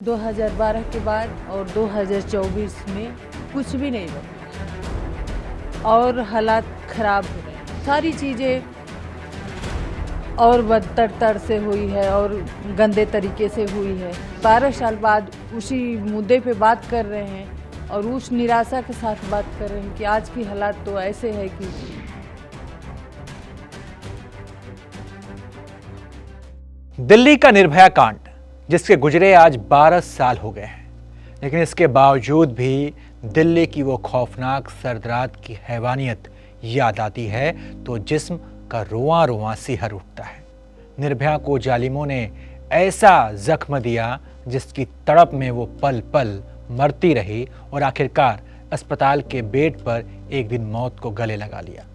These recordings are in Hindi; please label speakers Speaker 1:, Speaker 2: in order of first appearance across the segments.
Speaker 1: 2012 के बाद और 2024 में कुछ भी नहीं बना और हालात खराब हो रहे हैं। सारी चीज़ें और बदतर से हुई है और गंदे तरीके से हुई है। 12 साल बाद उसी मुद्दे पे बात कर रहे हैं और उस निराशा के साथ बात कर रहे हैं कि आज की हालात तो ऐसे है कि
Speaker 2: दिल्ली का निर्भया कांड जिसके गुजरे आज 12 साल हो गए हैं, लेकिन इसके बावजूद भी दिल्ली की वो खौफनाक सरदरात की हैवानियत याद आती है तो जिस्म का रोआं रोआं सिहर उठता है। निर्भया को जालिमों ने ऐसा जख्म दिया जिसकी तड़प में वो पल पल मरती रही और आखिरकार अस्पताल के बेड पर एक दिन मौत को गले लगा लिया।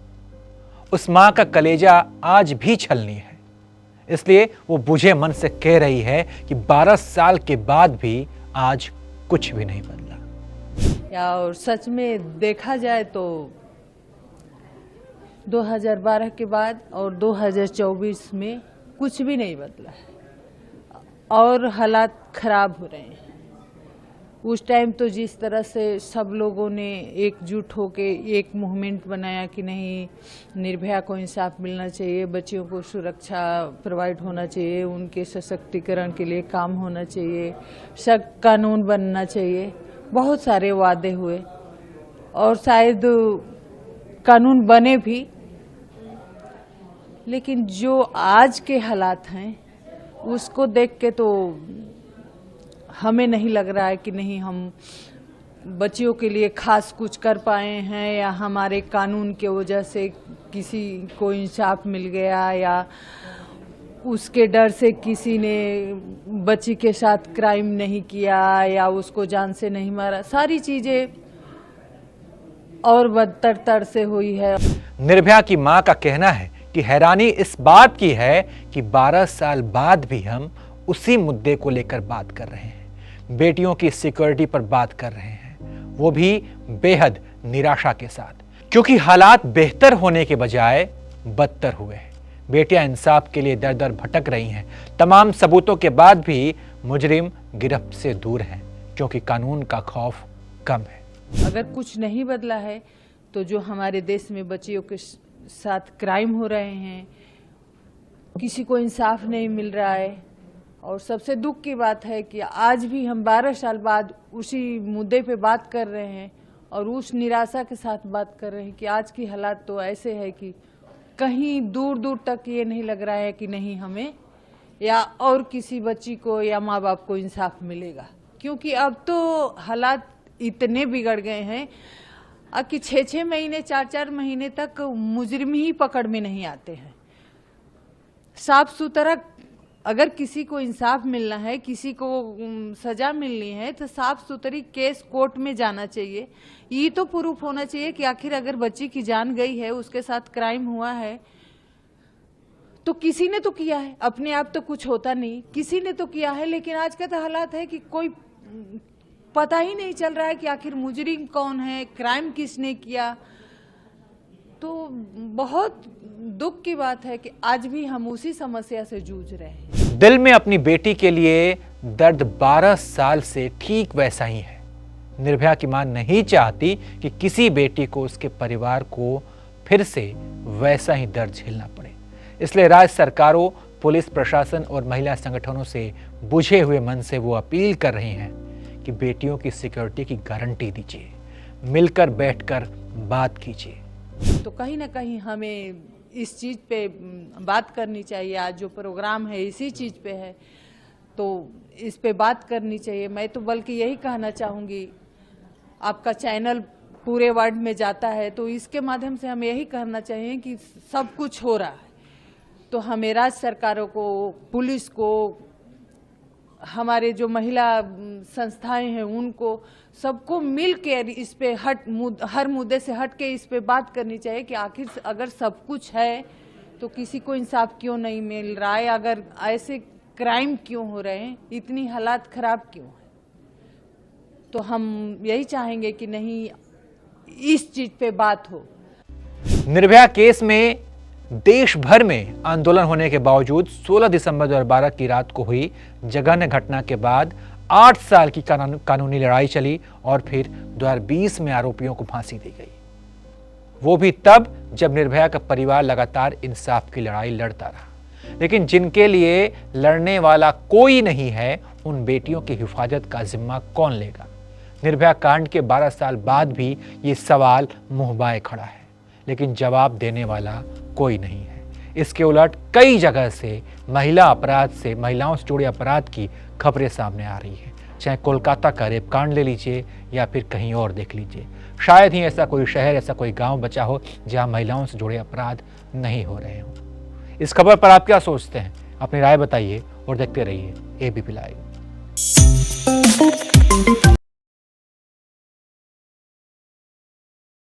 Speaker 2: उस मां का कलेजा आज भी छलनी है, इसलिए वो बुझे मन से कह रही है कि 12 साल के बाद भी आज कुछ भी नहीं बदला।
Speaker 1: या और सच में देखा जाए तो 2012 के बाद और 2024 में कुछ भी नहीं बदला है और हालात खराब हो रहे हैं। उस टाइम तो जिस तरह से सब लोगों ने एकजुट होके एक मूवमेंट बनाया कि नहीं, निर्भया को इंसाफ मिलना चाहिए, बच्चियों को सुरक्षा प्रोवाइड होना चाहिए, उनके सशक्तिकरण के लिए काम होना चाहिए, सख्त कानून बनना चाहिए। बहुत सारे वादे हुए और शायद कानून बने भी, लेकिन जो आज के हालात हैं उसको देख के तो हमें नहीं लग रहा है कि नहीं हम बच्चियों के लिए खास कुछ कर पाए हैं या हमारे कानून के वजह से किसी को इंसाफ मिल गया या उसके डर से किसी ने बच्ची के साथ क्राइम नहीं किया या उसको जान से नहीं मारा। सारी चीजें और बदतर से हुई है।
Speaker 2: निर्भया की मां का कहना है कि हैरानी इस बात की है कि 12 साल बाद भी हम उसी मुद्दे को लेकर बात कर रहे हैं, बेटियों की सिक्योरिटी पर बात कर रहे हैं, वो भी बेहद निराशा के साथ, क्योंकि हालात बेहतर होने के बजाय बदतर हुए हैं। बेटियां इंसाफ के लिए दर दर भटक रही हैं। तमाम सबूतों के बाद भी मुजरिम गिरफ्त से दूर हैं क्योंकि कानून का खौफ कम है।
Speaker 1: अगर कुछ नहीं बदला है तो जो हमारे देश में बच्चियों के साथ क्राइम हो रहे हैं, किसी को इंसाफ नहीं मिल रहा है और सबसे दुख की बात है कि आज भी हम 12 साल बाद उसी मुद्दे पे बात कर रहे हैं और उस निराशा के साथ बात कर रहे हैं कि आज की हालात तो ऐसे है कि कहीं दूर दूर तक ये नहीं लग रहा है कि नहीं हमें या और किसी बच्ची को या माँ बाप को इंसाफ मिलेगा, क्योंकि अब तो हालात इतने बिगड़ गए हैं कि 6-6 महीने 4-4 महीने तक मुजरिम ही पकड़ में नहीं आते हैं। साफ सुथरा अगर किसी को इंसाफ मिलना है, किसी को सजा मिलनी है तो साफ सुथरी केस कोर्ट में जाना चाहिए। ये तो प्रूफ होना चाहिए कि आखिर अगर बच्ची की जान गई है, उसके साथ क्राइम हुआ है तो किसी ने तो किया है, अपने आप तो कुछ होता नहीं, किसी ने तो किया है। लेकिन आज का तो हालात है कि कोई पता ही नहीं चल रहा है कि आखिर मुजरिम कौन है, क्राइम किसने किया। तो बहुत दुख की बात है कि आज भी हम उसी समस्या से जूझ रहे हैं।
Speaker 2: दिल में अपनी बेटी के लिए दर्द 12 साल से ठीक वैसा ही है। निर्भया की मां नहीं चाहती कि किसी बेटी को, उसके परिवार को फिर से वैसा ही दर्द झेलना पड़े। इसलिए राज्य सरकारों, पुलिस प्रशासन और महिला संगठनों से बुझे हुए मन से वो अपील कर रही हैं कि बेटियों की सिक्योरिटी की गारंटी दीजिए, मिलकर बैठकर बात कीजिए।
Speaker 1: तो कहीं ना कहीं हमें इस चीज़ पे बात करनी चाहिए। आज जो प्रोग्राम है इसी चीज़ पे है तो इस पे बात करनी चाहिए। मैं तो बल्कि यही कहना चाहूँगी, आपका चैनल पूरे वर्ल्ड में जाता है तो इसके माध्यम से हम यही कहना चाहिए कि सब कुछ हो रहा है तो हमें राज्य सरकारों को, पुलिस को, हमारे जो महिला संस्थाएं हैं उनको, सबको मिल के इस पे हर मुद्दे से हट के इस पे बात करनी चाहिए कि आखिर अगर सब कुछ है तो किसी को इंसाफ क्यों नहीं मिल रहा है, अगर ऐसे क्राइम क्यों हो रहे हैं, इतनी हालात खराब क्यों है। तो हम यही चाहेंगे कि नहीं, इस चीज पे बात हो।
Speaker 2: निर्भया केस में देश भर में आंदोलन होने के बावजूद 16 दिसंबर 2012 की रात को हुई जघन्य घटना के बाद 8 साल की कानूनी लड़ाई चली और फिर 2020 में आरोपियों को फांसी दी गई। वो भी तब जब निर्भया का परिवार लगातार इंसाफ की लड़ाई लड़ता रहा। लेकिन जिनके लिए लड़ने वाला कोई नहीं है, उन बेटियों की हिफाजत का जिम्मा कौन लेगा? निर्भया कांड के 12 साल बाद भी ये सवाल मुंह बाए खड़ा है, लेकिन जवाब देने वाला कोई नहीं है। इसके उलट कई जगह से महिलाओं से जुड़े अपराध की खबरें सामने आ रही है। चाहे कोलकाता का रेप कांड ले लीजिए या फिर कहीं और देख लीजिए, शायद ही ऐसा कोई शहर, ऐसा कोई गांव बचा हो जहां महिलाओं से जुड़े अपराध नहीं हो रहे हों। इस खबर पर आप क्या सोचते हैं? अपनी राय बताइए और देखते रहिए एबीपी लाइव।